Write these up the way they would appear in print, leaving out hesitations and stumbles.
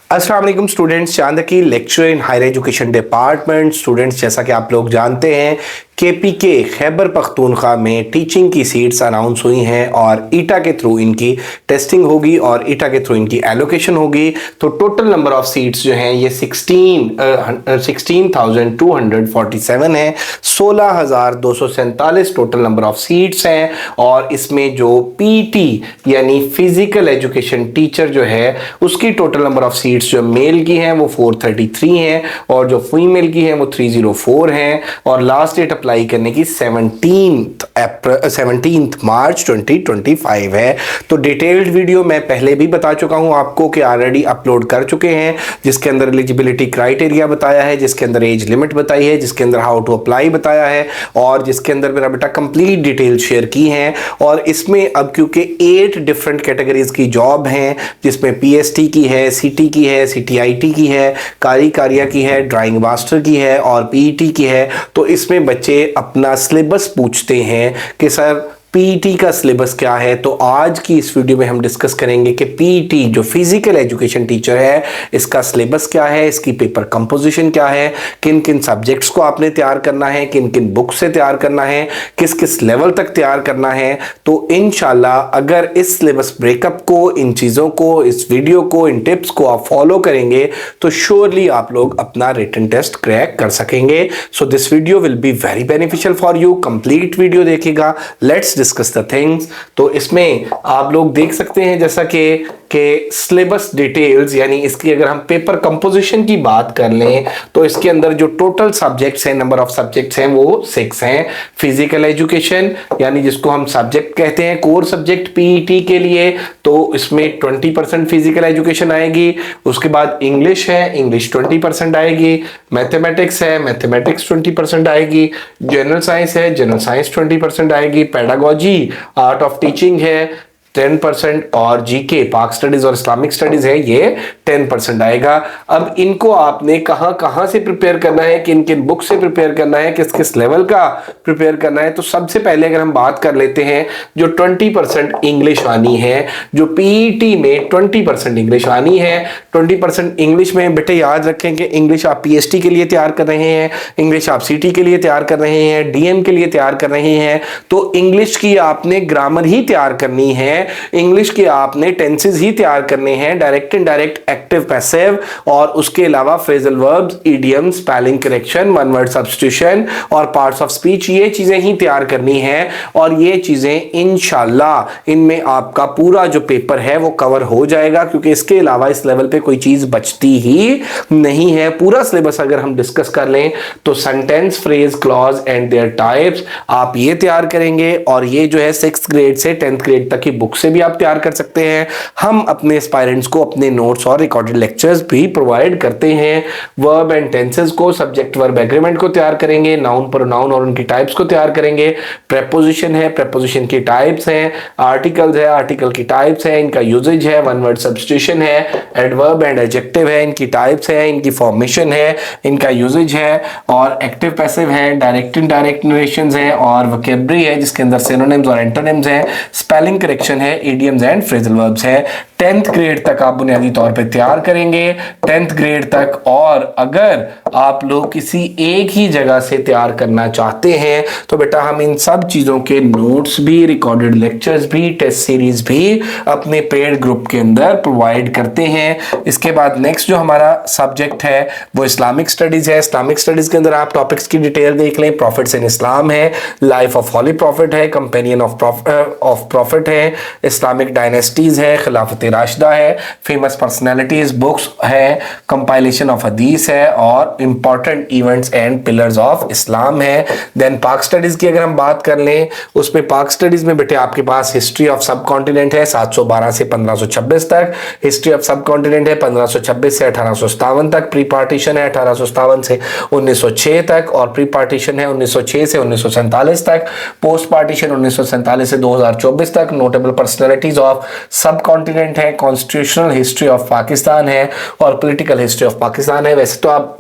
अस्सलाम वालेकुम स्टूडेंट्स, चांदकी lecture in higher education department. Students, जैसा कि आप लोग जानते हैं केपीके खैबर पख्तूनख्वा में टीचिंग की सीट्स अनाउंस हुई हैं और ईटा के थ्रू इनकी टेस्टिंग होगी और ईटा के थ्रू इनकी एलोकेशन होगी। तो टोटल नंबर ऑफ सीट्स जो हैं ये 16,247 है। 16,247 टोटल नंबर ऑफ सीट्स हैं और इसमें जो पीटी यानी फिजिकल एजुकेशन टीचर जो है उसकी टोटल नंबर ऑफ सीट्स जो मेल की हैं वो 433 हैं और जो फीमेल की हैं वो 304 हैं और लास्ट डेट अप्लाई करने की 17 मार्च 2025 है। तो डिटेल्ड वीडियो मैं पहले भी बता चुका हूं आपको कि ऑलरेडी अपलोड कर चुके हैं, जिसके अंदर एलिजिबिलिटी क्राइटेरिया बताया है, जिसके अंदर एज लिमिट बताई है, जिसके अंदर हाउ टू अप्लाई बताया है और जिसके अंदर मेरा बेटा कंप्लीट डिटेल शेयर की है। और इसमें अब क्योंकि 8 डिफरेंट कैटेगरीज की जॉब हैं, जिसमें पीएसटी की है, सीटी की है, सीटीआईटी की है, कारी कारिया की है, ड्राइंग मास्टर की है और पीईटी की है, तो इसमें बच्चे अपना सिलेबस पूछते हैं कि सर पीईटी का सिलेबस क्या है। तो आज की इस वीडियो में हम डिस्कस करेंगे कि पीईटी जो फिजिकल एजुकेशन टीचर है इसका सिलेबस क्या है, इसकी पेपर कंपोजिशन क्या है, किन किन सब्जेक्ट्स को आपने तैयार करना है, किन किन बुक से तैयार करना है, किस किस लेवल तक तैयार करना है। तो इंशाल्लाह अगर इस सिलेबस ब्रेकअप को, इन चीज़ों को, इस वीडियो को, इन टिप्स को आप फॉलो करेंगे तो श्योरली आप लोग अपना रिटन टेस्ट क्रैक कर सकेंगे। So this video will be very beneficial for you. Complete video देखिएगा, लेट्स डिस्कस द थिंग्स। तो इसमें आप लोग देख सकते हैं जैसा कि सिलेबस डिटेल्स, यानी इसकी अगर हम पेपर कंपोजिशन की बात कर लें तो इसके अंदर जो टोटल सब्जेक्ट्स हैं, नंबर ऑफ सब्जेक्ट्स हैं वो 6 हैं। फिजिकल एजुकेशन यानी जिसको हम सब्जेक्ट कहते हैं, कोर सब्जेक्ट पीईटी के लिए, तो इसमें 20% फिजिकल एजुकेशन आएगी। उसके बाद इंग्लिश है, इंग्लिश 20% आएगी। मैथमेटिक्स है, मैथमेटिक्स 20% आएगी। जनरल साइंस है, जनरल साइंस 20% आएगी। पेडागोजी आर्ट ऑफ टीचिंग है 10% और जीके पाक स्टडीज और इस्लामिक स्टडीज है ये 10% आएगा। अब इनको आपने कहां से प्रिपेयर करना है, किन किन बुक से प्रिपेयर करना है, किस किस लेवल का प्रिपेयर करना है। तो सबसे पहले अगर हम बात कर लेते हैं जो 20% इंग्लिश आनी है, जो पीईटी में 20% इंग्लिश आनी है। 20% इंग्लिश में बेटे याद रखें कि इंग्लिश आप पीएसटी के लिए तैयार कर रहे हैं, इंग्लिश आप सीटी के लिए तैयार कर रहे हैं, डीएम के लिए तैयार कर रहे हैं, तो इंग्लिश की आपने ग्रामर ही तैयार करनी है, इंग्लिश के आपने टेंसेस ही तैयार करने हैं, डायरेक्ट इनडायरेक्ट, एक्टिव पैसिव, और उसके अलावा phrasal verbs, idiom, spelling correction, one word substitution और पार्ट्स ऑफ स्पीच, ये चीजें ही तैयार करनी है। और ये चीजें इंशाल्लाह इनमें आपका पूरा जो पेपर है वो कवर हो जाएगा, क्योंकि इसके अलावा इस लेवल पे कोई चीज बचती ही नहीं है। पूरा सिलेबस अगर हम डिस्कस कर लें तो sentence, phrase, clause and there types आप ये तैयार करेंगे और ये जो है 6th ग्रेड से 10th ग्रेड तक की बुक से भी आप तैयार कर सकते हैं। हम अपने एस्पायरेंट्स को अपने नोट्स और रिकॉर्डेड लेक्चर्स भी प्रोवाइड करते हैं। वर्ब एंड टेंसेस को, सब्जेक्ट वर्ब एग्रीमेंट को तैयार करेंगे, नाउन प्रोनाउन और उनकी टाइप्स को तैयार करेंगे। प्रेपोजिशन है, प्रेपोजिशन की टाइप्स हैं, आर्टिकल्स है, आर्टिकल की टाइप्स है, इनका यूजेज है, वन वर्ड सब्स्टिट्यूशन है, एडवर्ब एंड एडजेक्टिव है, इनकी टाइप्स है, इनकी फॉर्मेशन है, इनका यूजेज है, और एक्टिव पैसिव है, डायरेक्ट इनडायरेक्ट नरेशंस है और वोकैबुलरी है जिसके अंदर सिनोनिम्स और एंटोनिम्स है, स्पेलिंग करेक्शन है, इडियम्स एंड फ्रेजल वर्ब्स है। 10th ग्रेड तक आप बुनियादी तौर पे तैयार करेंगे, 10th ग्रेड तक। और अगर आप लोग किसी एक ही जगह से तैयार करना चाहते हैं तो बेटा हम इन सब चीजों के नोट्स भी, रिकॉर्डेड लेक्चर्स भी, टेस्ट सीरीज भी अपने पेड ग्रुप के अंदर प्रोवाइड करते हैं। इसके बाद नेक्स्ट जो हमारा सब्जेक्ट है वो इस्लामिक स्टडीज है। इस्लामिक स्टडीज के अंदर आप टॉपिक्स की डिटेल देख लें। प्रॉफिट्स इन इस्लाम है, लाइफ ऑफ हॉली प्रॉफिट है, कंपेनियन ऑफ प्रॉफिट है, इस्लामिक डायनेस्टीज है, खिलाफत राशिदा है, फेमस पर्सनैलिटीज बुक्स है, कंपाइलेशन ऑफ हदीस है और important events and pillars of Islam है। देन पाक स्टडीज की अगर हम बात कर लें, उसमें पाक स्टडीज में बेटे आपके पास हिस्ट्री ऑफ सब कॉन्टिनेंट है 712 से 1526 तक, हिस्ट्री ऑफ सब कॉन्टिनेंट है 1526 से 1857 तक, प्री पार्टीशन है 1857 से 1906 तक और प्री पार्टीशन है 1906 से 1947 तक, पोस्ट पार्टीशन 1947 से 2024 तक, नोटेबल पर्सनैलिटीज ऑफ सब कॉन्टिनेंट है, कॉन्स्टिट्यूशनल हिस्ट्री ऑफ पाकिस्तान है और पॉलिटिकल हिस्ट्री ऑफ पाकिस्तान है। वैसे तो आप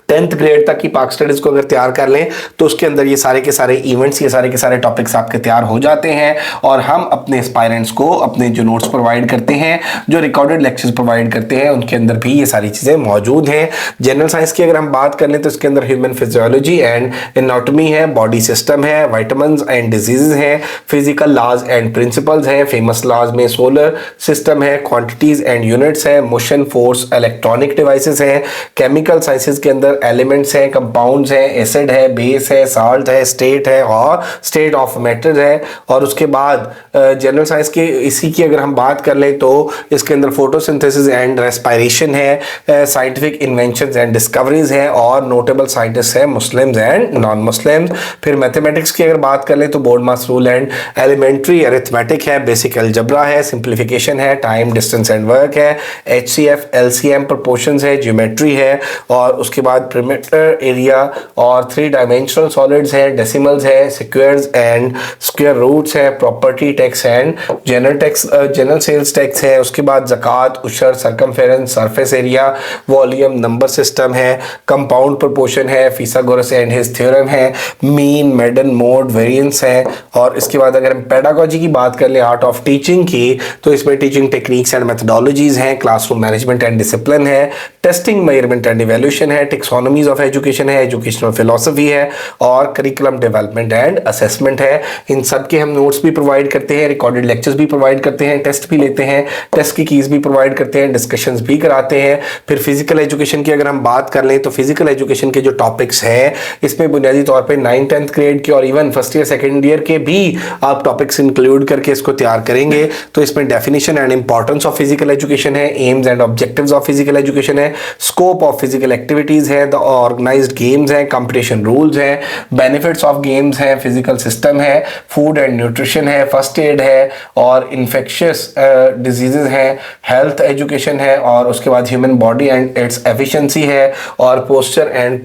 10th ग्रेड तक की पाक स्टडीज को अगर तैयार कर लें तो उसके अंदर ये सारे के सारे इवेंट्स, ये सारे के सारे टॉपिक्स आपके तैयार हो जाते हैं और हम अपने एस्पायरेंट्स को अपने जो नोट्स प्रोवाइड करते हैं, जो रिकॉर्डेड लेक्चर्स प्रोवाइड करते हैं, उनके अंदर भी ये सारी चीज़ें मौजूद हैं। जनरल साइंस की अगर हम बात कर लें तो इसके अंदर ह्यूमन फिजियोलॉजी एंड एनाटॉमी है, बॉडी सिस्टम है, वाइटामिन्स एंड डिजीजेज हैं, फिजिकल लॉज एंड प्रिंसिपल्स हैं, फेमस लॉज में सोलर सिस्टम है, क्वांटिटीज एंड यूनिट्स है, मोशन फोर्स, इलेक्ट्रॉनिक डिवाइसेस हैं, केमिकल साइंसेज के अंदर एलिमेंट्स हैं, कंपाउंड्स हैं, एसिड है, बेस है, साल्ट है, स्टेट है और स्टेट ऑफ मैटर है। और उसके बाद जनरल साइंस के इसी की अगर हम बात कर लें तो इसके अंदर फोटोसिंथेसिस एंड रेस्पिरेशन है, साइंटिफिक इन्वेंशंस एंड डिस्कवरीज हैं और नोटेबल साइंटिस्ट हैं मुस्लिम्स एंड नॉन मुस्लिम्स। फिर मैथमेटिक्स की अगर बात कर लें तो BODMAS rule and elementary arithmetic है, बेसिक अलजबरा है, सिंप्लीफिकेशन है, टाइम डिस्टेंस एंड वर्क है, HCF LCM प्रोपोर्शंस है, ज्योमेट्री है और उसके बाद perimeter एरिया और 3 डायमेंशनल सॉलिड्स है, डेसिमल्स है, स्क्वायर्स एंड स्क्वायर रूट्स है, property tax and general sales tax है। उसके बाद ज़कात, उशर, circumference, surface area, volume, number system है, कंपाउंड प्रोपोर्शन है, फिथागोरस एंड हिज थ्योरम है, मीन, मेडन, मोड, वेरिएंस है। और इसके बाद अगर हम पेडागोजी की बात कर ले, आर्ट ऑफ टीचिंग की, तो इसमें टीचिंग टेक्निक्स एंड मेथडोलॉजीज हैं, क्लासरूम मैनेजमेंट एंड डिसिप्लिन है, टेस्टिंग, मेजरमेंट एंड इवैल्यूएशन है, टेक्सोनॉमीज ऑफ एजुकेशन है, एजुकेशनल फिलॉसफी है और करिकुलम डेवलपमेंट एंड असेसमेंट है। इन सब के हम नोट्स भी प्रोवाइड करते हैं, रिकॉर्डेड लेक्चर्स भी प्रोवाइड करते हैं, टेस्ट भी लेते हैं, टेस्ट की कीज भी प्रोवाइड करते हैं, डिस्कशंस भी कराते हैं। फिर फिजिकल एजुकेशन की अगर हम बात कर लें तो फिजिकल एजुकेशन के जो टॉपिक्स हैं इसमें बुनियादी तौर पे 9th 10th ग्रेड के और even first year second year के भी आप टॉपिक्स इंक्लूड करके इसको तैयार करेंगे। तो इसमें definition and importance of physical education है, aims and objectives of physical education है, स्कोप ऑफ फिजिकल एक्टिविटीज है, द ऑर्गेनाइज्ड गेम्स है, कंपटीशन रूल्स है, बेनिफिट्स ऑफ गेम्स है, फिजिकल सिस्टम है, फूड एंड न्यूट्रिशन है, फर्स्ट एड है और इन्फेक्शियस डिजीजेज है, हेल्थ एजुकेशन है और उसके बाद human body and its efficiency है और पोस्चर एंड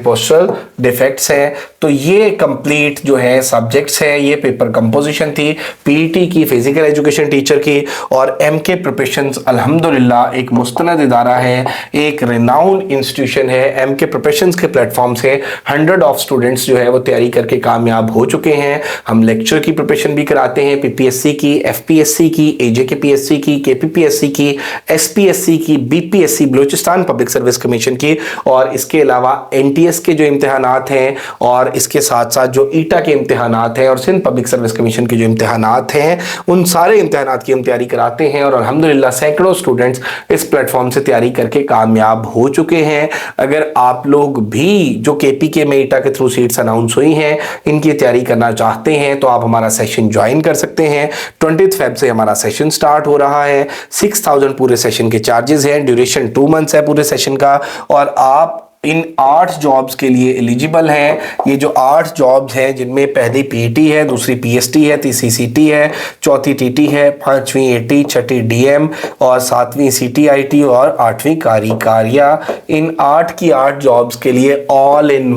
पोस्चरल डिफेक्ट्स है। तो ये कंप्लीट जो है सब्जेक्ट्स है, ये पेपर कंपोजिशन थी पीईटी की, फिजिकल एजुकेशन टीचर की। और एमके प्रिपरेशंस अल्हम्दुलिल्लाह एक मुस्तनद इदारा है, एक रिनाउंड इंस्टीट्यूशन है। एमके प्रिपरेशंस के प्लेटफॉर्म से 100 ऑफ स्टूडेंट्स जो है वो तैयारी करके कामयाब हो चुके हैं। हम लेक्चर की प्रिपरेशन भी कराते हैं, पीपीएससी की, एफपीएससी की, एजेकेपीएससी की, केपीपीएससी की, एसपीएससी की, BPSC Balochistan public service commission की और इसके अलावा एनटीएस के जो इम्तिहानात हैं और इसके साथ साथ जो ईटा के इम्तिहानात हैं और सिंध पब्लिक सर्विस कमीशन के जो इम्तिहानात हैं उन सारे इम्तिहानात की हम तैयारी कराते हैं और अल्हम्दुलिल्लाह सैकड़ों स्टूडेंट्स इस प्लेटफॉर्म से तैयारी करके कामयाब हो चुके हैं। अगर आप लोग भी जो केपीके में ईटा के थ्रू सीट्स अनाउंस हुई हैं इनकी तैयारी करना चाहते हैं तो आप हमारा सेशन ज्वाइन कर सकते हैं। 20 फेब से हमारा सेशन स्टार्ट हो रहा है। 6000 पूरे सेशन के चार्जेस हैं, ड्यूरेशन 2 मंथ्स है पूरे सेशन का और आप इन 8 जॉब्स के लिए एलिजिबल हैं। ये जो 8 जॉब्स हैं जिनमें पहली पीईटी है, दूसरी पीएसटी है, तीसरी सीटी है, चौथी टीटी है, 5वीं एटी, छठी डीएम और 7वीं सीटीआईटी और 8वीं कारिया। इन 8 की 8 जॉब्स के लिए ऑल इन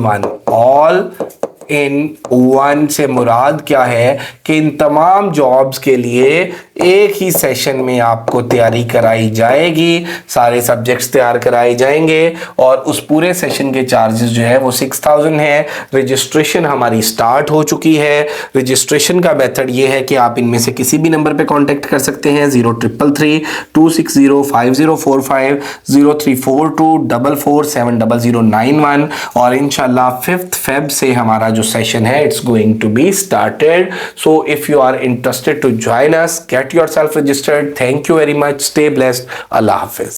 वन से मुराद क्या है कि इन तमाम जॉब्स के लिए एक ही सेशन में आपको तैयारी कराई जाएगी, सारे सब्जेक्ट्स तैयार कराए जाएंगे और उस पूरे सेशन के चार्जेस जो है वो 6000 है। रजिस्ट्रेशन हमारी स्टार्ट हो चुकी है। रजिस्ट्रेशन का मेथड ये है कि आप इनमें से किसी भी नंबर पे कांटेक्ट कर सकते हैं, 0333 260 5045, 0342 44470091 और इंशाल्लाह 5th फेब से हमारा जो सेशन है it's going to be started. So if you are interested to join us, get yourself registered. Thank you very much. Stay blessed. Allah Hafiz.